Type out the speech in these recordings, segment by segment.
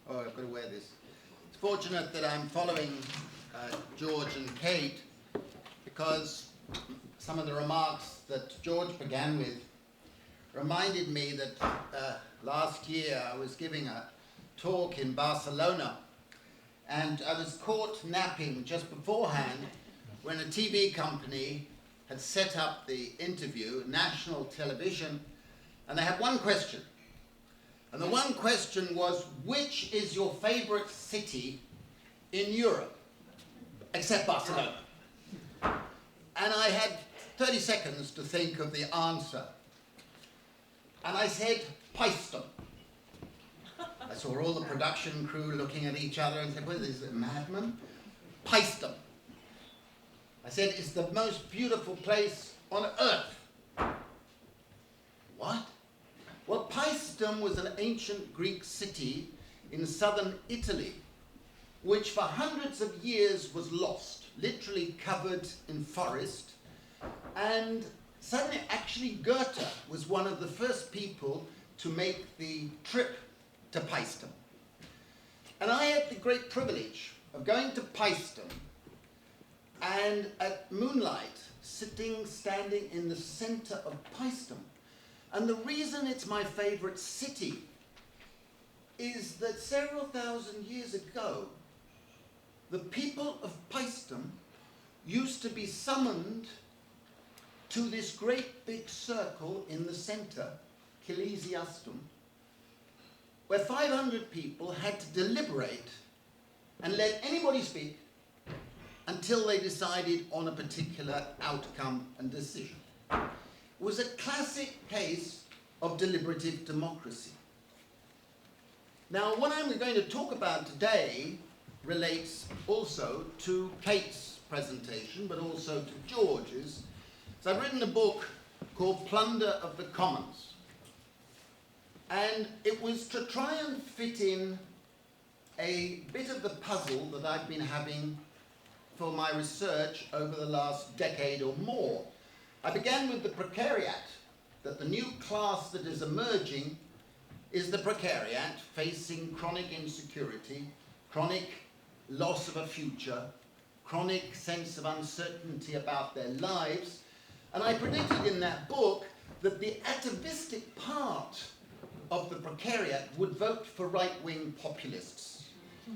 Oh, I've got to wear this. It's fortunate that I'm following George and Kate, because some of the remarks that George began with reminded me that last year I was giving a talk in Barcelona, and I was caught napping just beforehand when a TV company had set up the interview, national television, and they had one question. And the one question was, which is your favorite city in Europe, except Barcelona? And I had 30 seconds to think of the answer. And I said, Paestum. I saw all the production crew looking at each other and said, well, this is a madman. Paestum. I said, it's the most beautiful place on earth. What? Well, Paestum was an ancient Greek city in southern Italy, which for hundreds of years was lost, literally covered in forest. And suddenly, actually, Goethe was one of the first people to make the trip to Paestum. And I had the great privilege of going to Paestum and at moonlight, standing in the center of Paestum. And the reason it's my favorite city is that several thousand years ago, the people of Paestum used to be summoned to this great big circle in the center, Chilesiastum, where 500 people had to deliberate and let anybody speak until they decided on a particular outcome and decision. It was a classic case of deliberative democracy. Now, what I'm going to talk about today relates also to Kate's presentation, but also to George's. So I've written a book called Plunder of the Commons. And it was to try and fit in a bit of the puzzle that I've been having for my research over the last decade or more. I began with the precariat, that the new class that is emerging is the precariat facing chronic insecurity, chronic loss of a future, chronic sense of uncertainty about their lives. And I predicted in that book that the atavistic part of the precariat would vote for right-wing populists.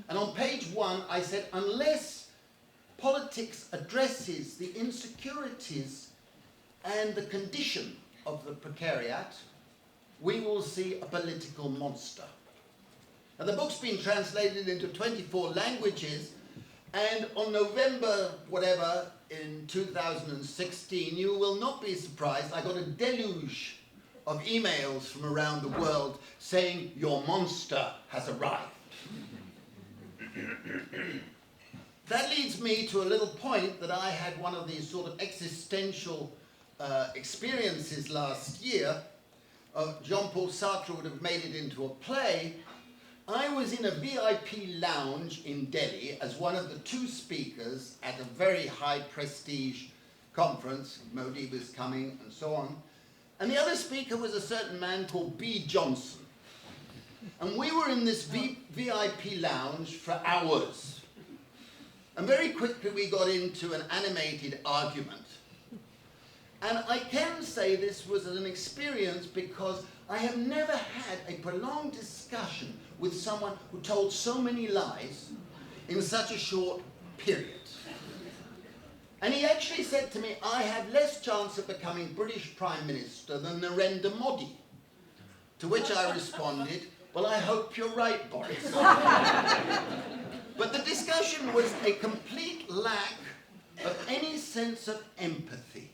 And on page 1, I said, unless politics addresses the insecurities and the condition of the precariat, we will see a political monster. Now, the book's been translated into 24 languages, and on November, whatever, in 2016, you will not be surprised, I got a deluge of emails from around the world saying, your monster has arrived. That leads me to a little point that I had one of these sort of existential experiences last year. Jean-Paul Sartre would have made it into a play. I was in a VIP lounge in Delhi as one of the 2 speakers at a very high prestige conference. Modi was coming and so on. And the other speaker was a certain man called B. Johnson. And we were in this VIP lounge for hours. And very quickly we got into an animated argument. And I can say this was an experience because I have never had a prolonged discussion with someone who told so many lies in such a short period. And he actually said to me, I have less chance of becoming British Prime Minister than Narendra Modi. To which I responded, well, I hope you're right, Boris. But the discussion was a complete lack of any sense of empathy,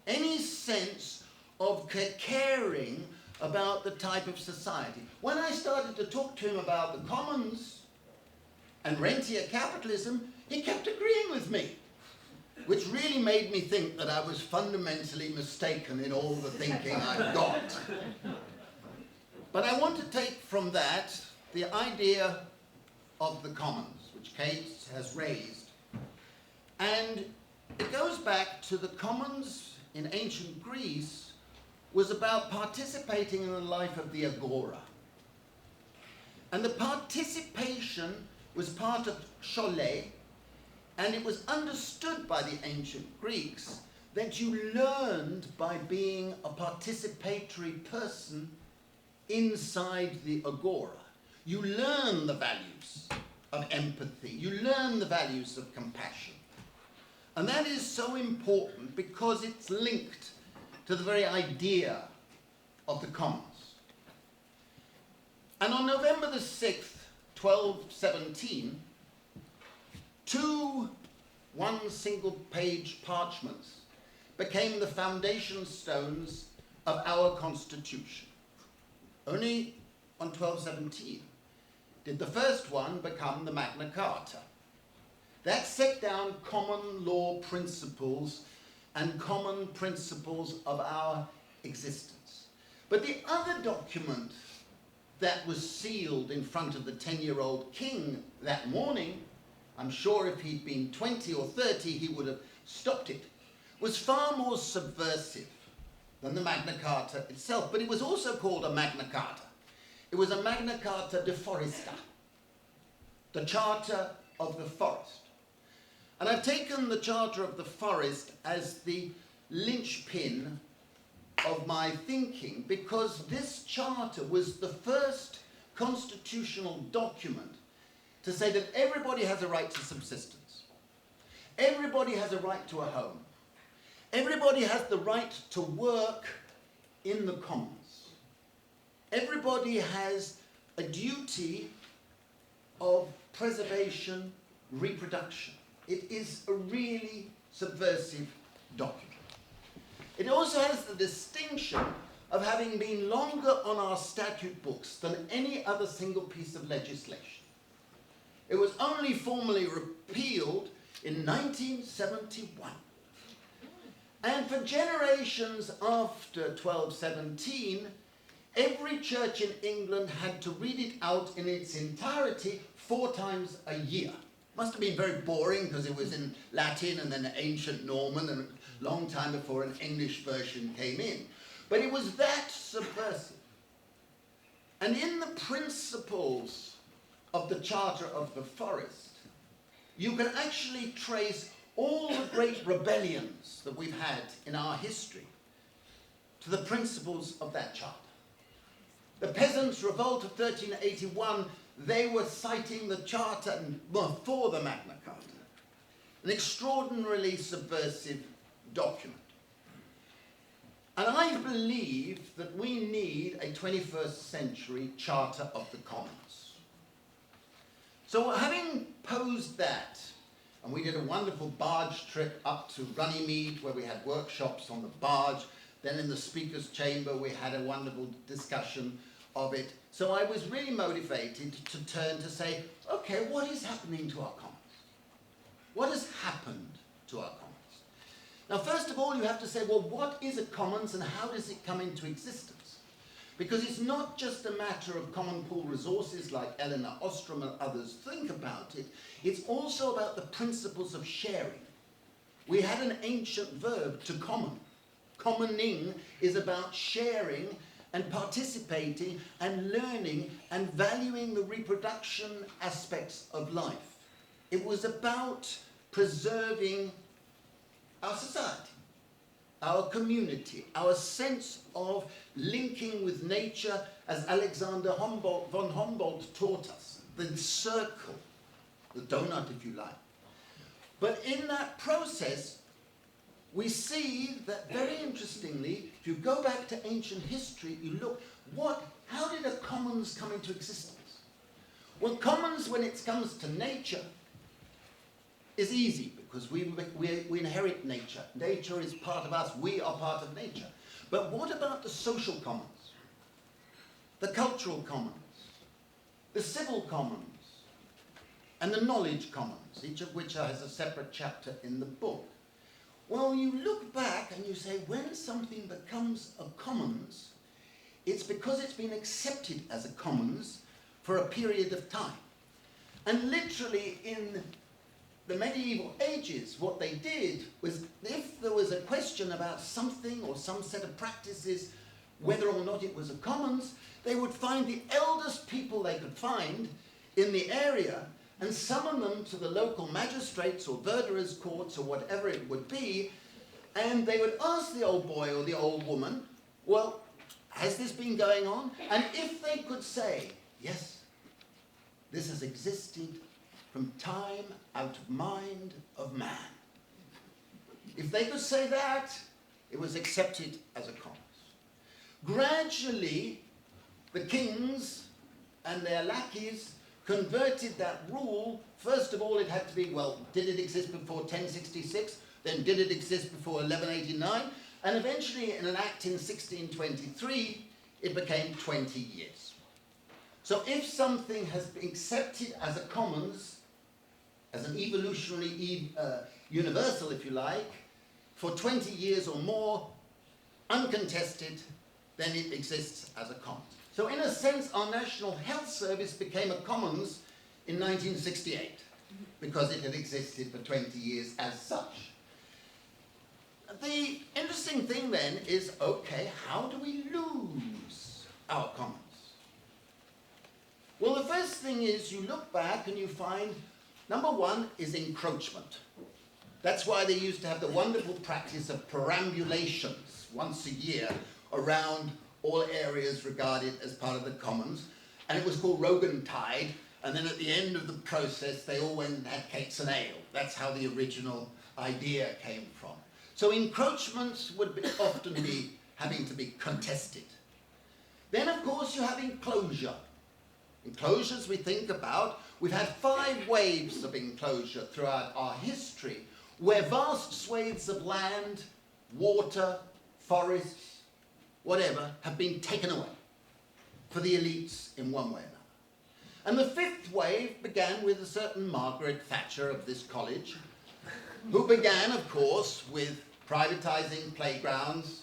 any sense of caring about the type of society. When I started to talk to him about the commons and rentier capitalism, he kept agreeing with me, which really made me think that I was fundamentally mistaken in all the thinking I've got. But I want to take from that the idea of the commons, which Kate has raised. And it goes back to the commons in ancient Greece was about participating in the life of the agora. And the participation was part of Scholle, and it was understood by the ancient Greeks that you learned by being a participatory person inside the agora. You learn the values of empathy. You learn the values of compassion. And that is so important because it's linked to the very idea of the commons. And on November the 6th, 1217, two one-single-page parchments became the foundation stones of our Constitution. Only on 1217 did the first one become the Magna Carta. That set down common law principles and common principles of our existence. But the other document that was sealed in front of the 10-year-old king that morning, I'm sure if he'd been 20 or 30, he would have stopped it, was far more subversive than the Magna Carta itself. But it was also called a Magna Carta. It was a Magna Carta de Foresta, the Charter of the Forest. And I've taken the Charter of the Forest as the linchpin of my thinking because this charter was the first constitutional document to say that everybody has a right to subsistence. Everybody has a right to a home. Everybody has the right to work in the commons. Everybody has a duty of preservation, reproduction. It is a really subversive document. It also has the distinction of having been longer on our statute books than any other single piece of legislation. It was only formally repealed in 1971. And for generations after 1217, every church in England had to read it out in its entirety 4 times a year. Must have been very boring because it was in Latin and then ancient Norman and a long time before an English version came in. But it was that subversive. And in the principles of the Charter of the Forest, you can actually trace all the great rebellions that we've had in our history to the principles of that charter. The Peasants' Revolt of 1381, they were citing the charter for the Magna Carta, an extraordinarily subversive document. And I believe that we need a 21st century Charter of the Commons. So having posed that, and we did a wonderful barge trip up to Runnymede where we had workshops on the barge, then in the Speaker's Chamber we had a wonderful discussion of it. So I was really motivated to turn to say, okay, what is happening to our commons? What has happened to our commons? Now, first of all, you have to say, well, what is a commons and how does it come into existence? Because it's not just a matter of common pool resources like Eleanor Ostrom and others think about it. It's also about the principles of sharing. We had an ancient verb, to common. Commoning is about sharing and participating and learning and valuing the reproduction aspects of life. It was about preserving our society, our community, our sense of linking with nature, as Alexander von Humboldt taught us, the circle, the donut if you like. But in that process, we see that very interestingly, if you go back to ancient history, you look, how did a commons come into existence? Well, commons, when it comes to nature, is easy because we inherit nature. Nature is part of us. We are part of nature. But what about the social commons, the cultural commons, the civil commons, and the knowledge commons, each of which has a separate chapter in the book? Well, you look back and you say, when something becomes a commons, it's because it's been accepted as a commons for a period of time. And literally in the medieval ages, what they did was, if there was a question about something or some set of practices whether or not it was a commons, they would find the eldest people they could find in the area and summon them to the local magistrates or verderers' courts or whatever it would be, and they would ask the old boy or the old woman, well, has this been going on? And if they could say, yes, this has existed from time out of mind of man. If they could say that, it was accepted as a commons. Gradually, the kings and their lackeys converted that rule. First of all, it had to be, well, did it exist before 1066? Then did it exist before 1189? And eventually, in an act in 1623, it became 20 years. So if something has been accepted as a commons, as an evolutionary universal, if you like, for 20 years or more, uncontested, then it exists as a commons. So in a sense, our National Health Service became a commons in 1968 because it had existed for 20 years as such. The interesting thing then is, okay, how do we lose our commons? Well, the first thing is you look back and you find, number one is encroachment. That's why they used to have the wonderful practice of perambulations once a year around all areas regarded as part of the commons, and it was called Rogentide, and then at the end of the process they all went and had cakes and ale. That's how the original idea came from. So encroachments would often be having to be contested. Then of course you have enclosure. Enclosures we think about, we've had 5 waves of enclosure throughout our history, where vast swathes of land, water, forests, whatever, have been taken away for the elites in one way or another. And the 5th wave began with a certain Margaret Thatcher of this college, who began, of course, with privatizing playgrounds,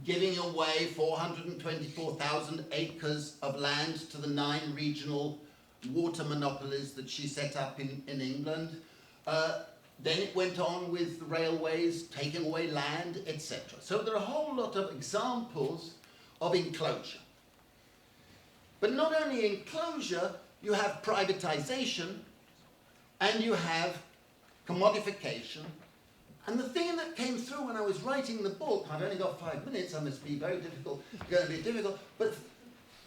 giving away 424,000 acres of land to the 9 regional water monopolies that she set up in England. Then it went on with the railways, taking away land, etc. So there are a whole lot of examples of enclosure. But not only enclosure, you have privatization and you have commodification. And the thing that came through when I was writing the book, I've only got 5 minutes, I must be very difficult, going to be difficult, but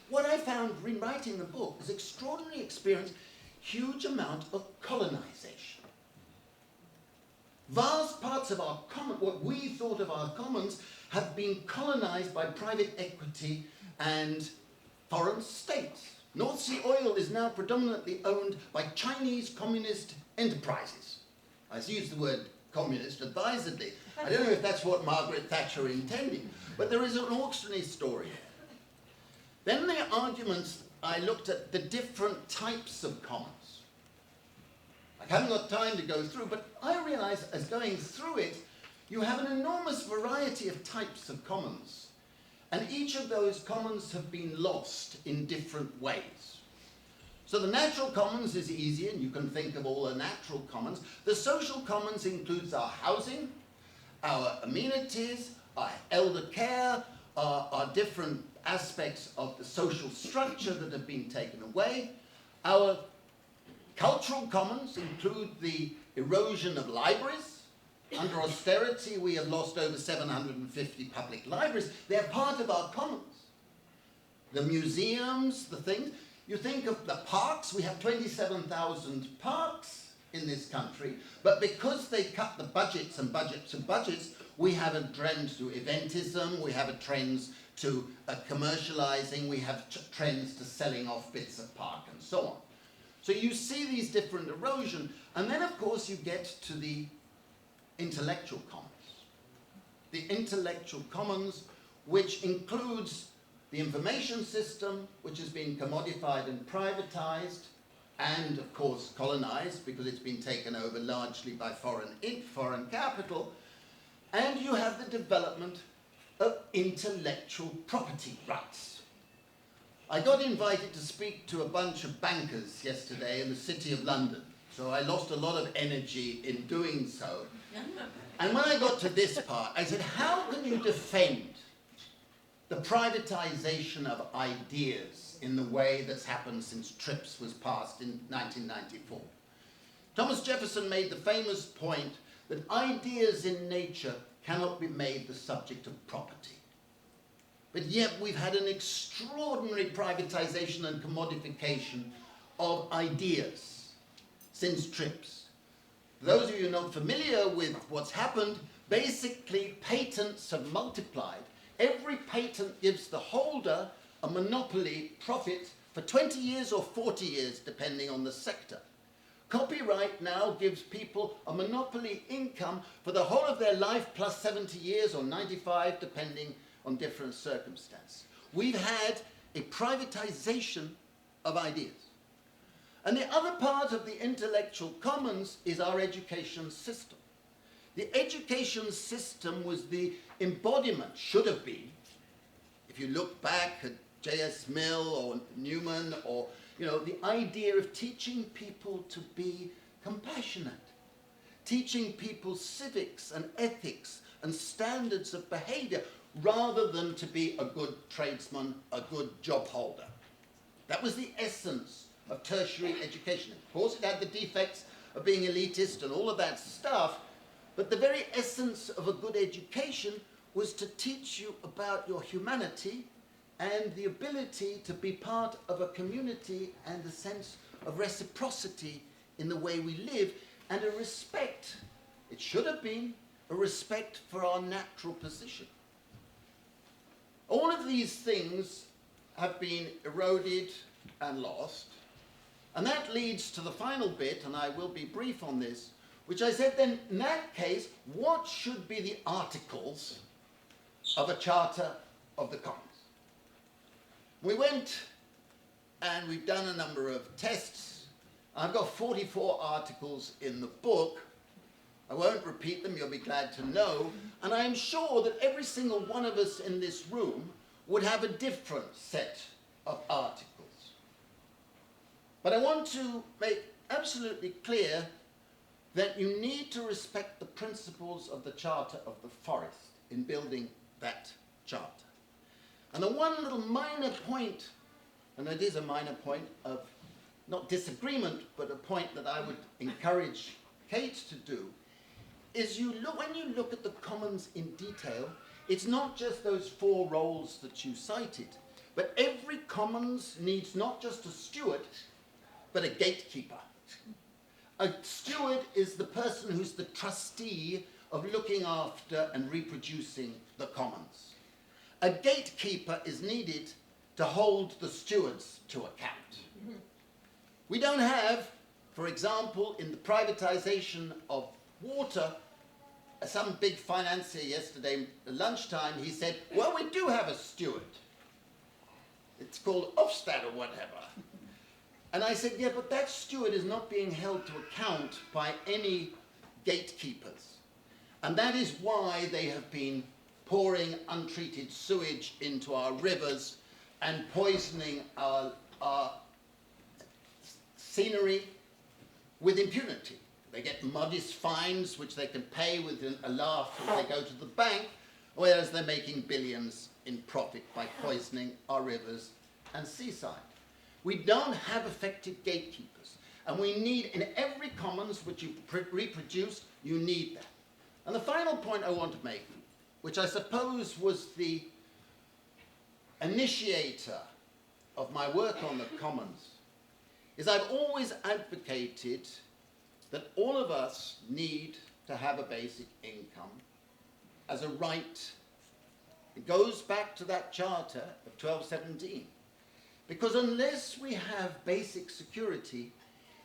what I found in writing the book was extraordinary experience, huge amount of colonization. Vast parts of our common, what we thought of our commons, have been colonized by private equity and foreign states. North Sea oil is now predominantly owned by Chinese communist enterprises. I use the word communist advisedly. I don't know if that's what Margaret Thatcher intended, but there is an extraordinary story here. Then the arguments, I looked at the different types of commons. I haven't got time to go through, but I realized as going through it, you have an enormous variety of types of commons. And each of those commons have been lost in different ways. So the natural commons is easy, and you can think of all the natural commons. The social commons includes our housing, our amenities, our elder care, our different aspects of the social structure that have been taken away. Our cultural commons include the erosion of libraries. Under austerity, we have lost over 750 public libraries. They're part of our commons. The museums, the things. You think of the parks, we have 27,000 parks in this country, but because they cut the budgets and budgets and budgets, we have a trend to eventism, we have a trend to commercializing, we have trends to selling off bits of park and so on. So you see these different erosion, and then of course you get to the intellectual commons. The intellectual commons, which includes the information system, which has been commodified and privatized, and of course colonized, because it's been taken over largely by foreign capital, and you have the development of intellectual property rights. I got invited to speak to a bunch of bankers yesterday in the City of London, so I lost a lot of energy in doing so. And when I got to this part, I said, how can you defend the privatization of ideas in the way that's happened since TRIPS was passed in 1994. Thomas Jefferson made the famous point that ideas in nature cannot be made the subject of property. But yet we've had an extraordinary privatization and commodification of ideas since TRIPS. Those of you not familiar with what's happened, basically patents have multiplied. Every patent gives the holder a monopoly profit for 20 years or 40 years, depending on the sector. Copyright now gives people a monopoly income for the whole of their life plus 70 years or 95, depending on different circumstances. We've had a privatization of ideas. And the other part of the intellectual commons is our education system. The education system was the embodiment, should have been, if you look back at J.S. Mill or Newman or, the idea of teaching people to be compassionate, teaching people civics and ethics and standards of behavior, rather than to be a good tradesman, a good job holder. That was the essence of tertiary education. Of course, it had the defects of being elitist and all of that stuff, but the very essence of a good education was to teach you about your humanity and the ability to be part of a community and a sense of reciprocity in the way we live, and a respect, it should have been, a respect for our natural position. All of these things have been eroded and lost, and that leads to the final bit, and I will be brief on this, which I said then, in that case, what should be the articles of a Charter of the Commons? We went and we've done a number of tests. I've got 44 articles in the book. I won't repeat them, you'll be glad to know. And I am sure that every single one of us in this room would have a different set of articles. But I want to make absolutely clear that you need to respect the principles of the Charter of the Forest in building that charter. And the one little minor point, and it is a minor point of not disagreement, but a point that I would encourage Kate to do, is when you look at the Commons in detail, it's not just those 4 roles that you cited, but every Commons needs not just a steward, but a gatekeeper. A steward is the person who's the trustee of looking after and reproducing the Commons. A gatekeeper is needed to hold the stewards to account. We don't have, for example, in the privatization of water, some big financier yesterday at lunchtime, he said, well, we do have a steward. It's called Ofsted or whatever. And I said, yeah, but that steward is not being held to account by any gatekeepers. And that is why they have been pouring untreated sewage into our rivers and poisoning our scenery with impunity. They get modest fines, which they can pay with a laugh if they go to the bank, whereas they're making billions in profit by poisoning our rivers and seaside. We don't have effective gatekeepers, and we need, in every commons which you reproduce, you need that. And the final point I want to make, which I suppose was the initiator of my work on the commons, is I've always advocated that all of us need to have a basic income as a right. It goes back to that charter of 1217. Because unless we have basic security,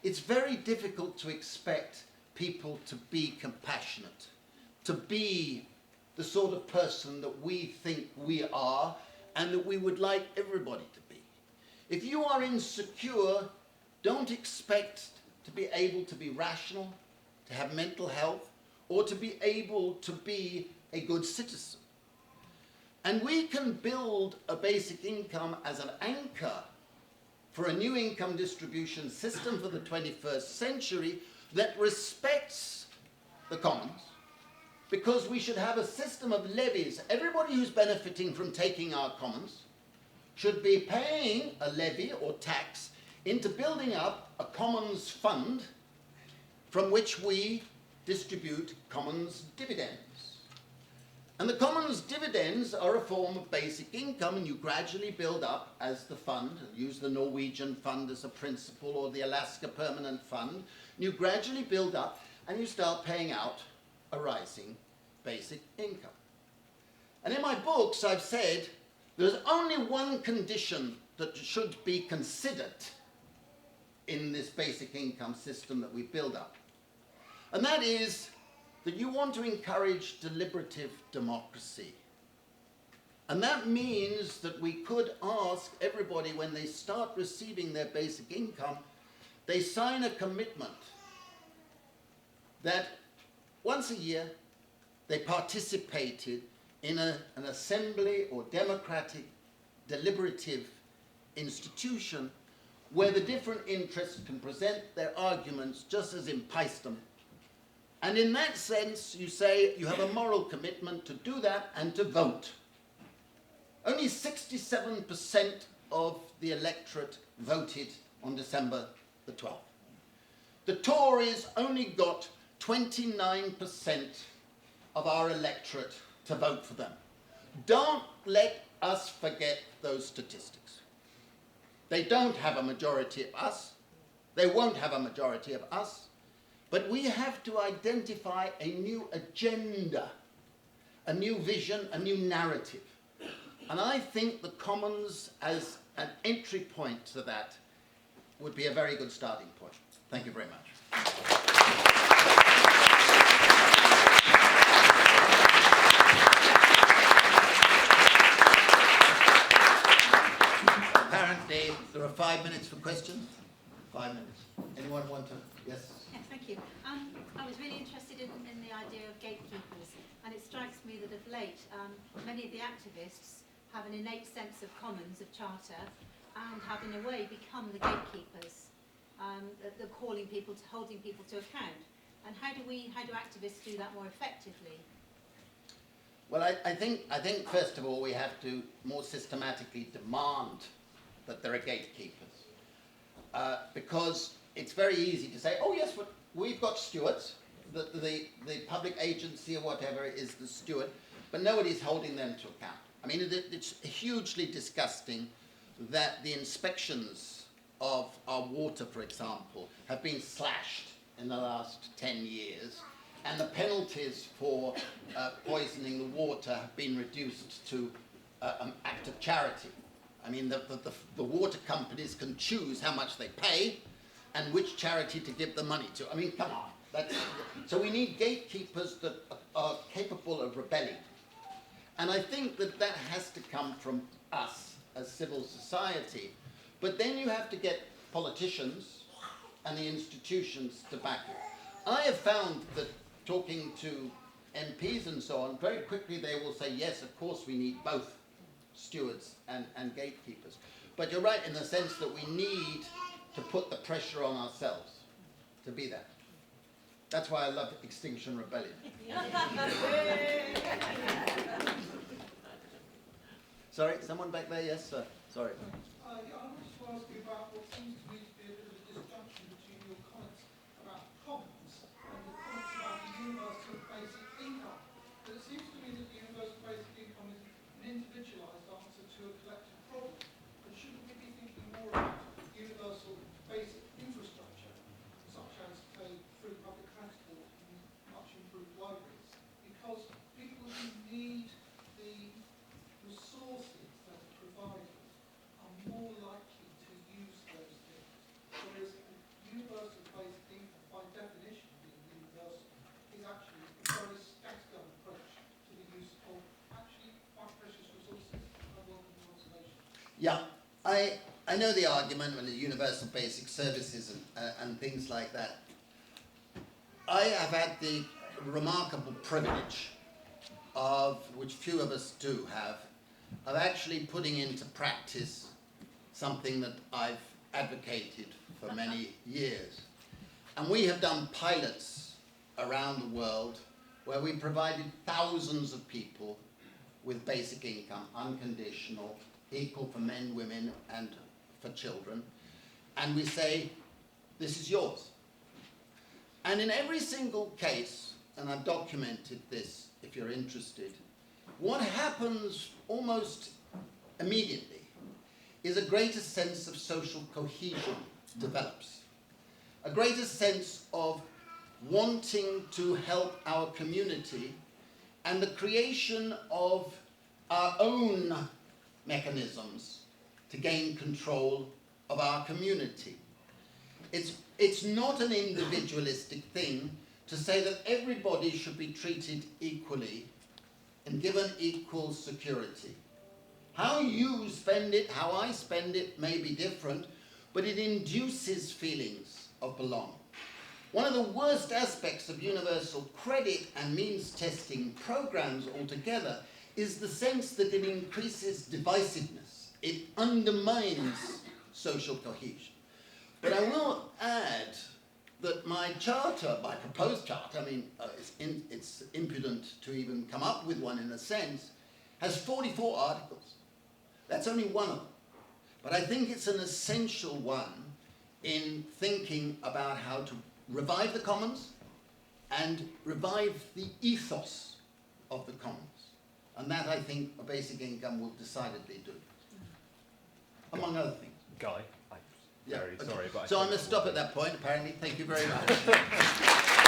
it's very difficult to expect people to be compassionate, to be the sort of person that we think we are and that we would like everybody to be. If you are insecure, don't expect to be able to be rational, to have mental health, or to be able to be a good citizen. And we can build a basic income as an anchor for a new income distribution system for the 21st century that respects the commons, because we should have a system of levies. Everybody who's benefiting from taking our commons should be paying a levy or tax into building up a commons fund from which we distribute commons dividends. And the commons dividends are a form of basic income, and you gradually build up as the fund, use the Norwegian fund as a principle or the Alaska Permanent Fund, you gradually build up and you start paying out a rising basic income. And in my books I've said there's only one condition that should be considered in this basic income system that we build up. And that is that you want to encourage deliberative democracy. And that means that we could ask everybody when they start receiving their basic income, they sign a commitment that once a year they participated in an assembly or democratic deliberative institution where the different interests can present their arguments just as in Paestum. And in that sense, you say you have a moral commitment to do that and to vote. Only 67% of the electorate voted on December the 12th. The Tories only got 29% of our electorate to vote for them. Don't let us forget those statistics. They don't have a majority of us. They won't have a majority of us. But we have to identify a new agenda, a new vision, a new narrative. And I think the Commons as an entry point to that would be a very good starting point. Thank you very much. Apparently, there are 5 minutes for questions. 5 minutes. Anyone want to? Yes? Yeah, thank you. I was really interested in the idea of gatekeepers, and it strikes me that of late, many of the activists have an innate sense of commons, of charter, and have in a way become the gatekeepers. They're calling people to, holding people to account. And how do activists do that more effectively? Well, I think first of all we have to more systematically demand that there are gatekeepers, because it's very easy to say, oh yes, we've got stewards, the public agency or whatever is the steward, but nobody's holding them to account. I mean, it's hugely disgusting that the inspections of our water, for example, have been slashed in the last 10 years, and the penalties for poisoning the water have been reduced to an act of charity. I mean, the water companies can choose how much they pay and which charity to give the money to. I mean, come on. So we need gatekeepers that are capable of rebelling. And I think that has to come from us as civil society. But then you have to get politicians and the institutions to back it. I have found that talking to MPs and so on, very quickly they will say, yes, of course we need both stewards and gatekeepers. But you're right in the sense that we need to put the pressure on ourselves to be there. That's why I love Extinction Rebellion. Sorry, someone back there? Yes, sir. Sorry. I wanted to ask you about what seems to me to be a bit of a disjunction between your comments about commons and your comments about the universal basic income. But it seems to me that the universal basic income is an individualised answer to a collective problem. And shouldn't we be thinking more about universal basic infrastructure, such as free public transport and much improved libraries? Because people who need the resources that are provided are more likely to use those things. Whereas universal basic income, by definition being universal, is actually a very scattergun approach to the use of actually quite precious resources. I welcome your observation. Yeah, I know the argument when the universal basic services and things like that. I have had the remarkable privilege of, which few of us do have, of actually putting into practice something that I've advocated for many years. And we have done pilots around the world where we provided thousands of people with basic income, unconditional, equal for men, women, and for children, and we say, this is yours. And in every single case, and I've documented this if you're interested, what happens almost immediately is a greater sense of social cohesion develops, a greater sense of wanting to help our community, and the creation of our own mechanisms to gain control of our community. It's not an individualistic thing to say that everybody should be treated equally and given equal security. How you spend it, how I spend it may be different, but it induces feelings of belonging. One of the worst aspects of universal credit and means testing programs altogether is the sense that it increases divisiveness. It undermines social cohesion. But I will add that my charter, my proposed charter, I mean, it's impudent to even come up with one in a sense, has 44 articles. That's only one of them. But I think it's an essential one in thinking about how to revive the commons and revive the ethos of the commons. And that, I think, a basic income will decidedly do, among other things. Guy, I'm very sorry, but So I must stop at that point, apparently. Thank you very much.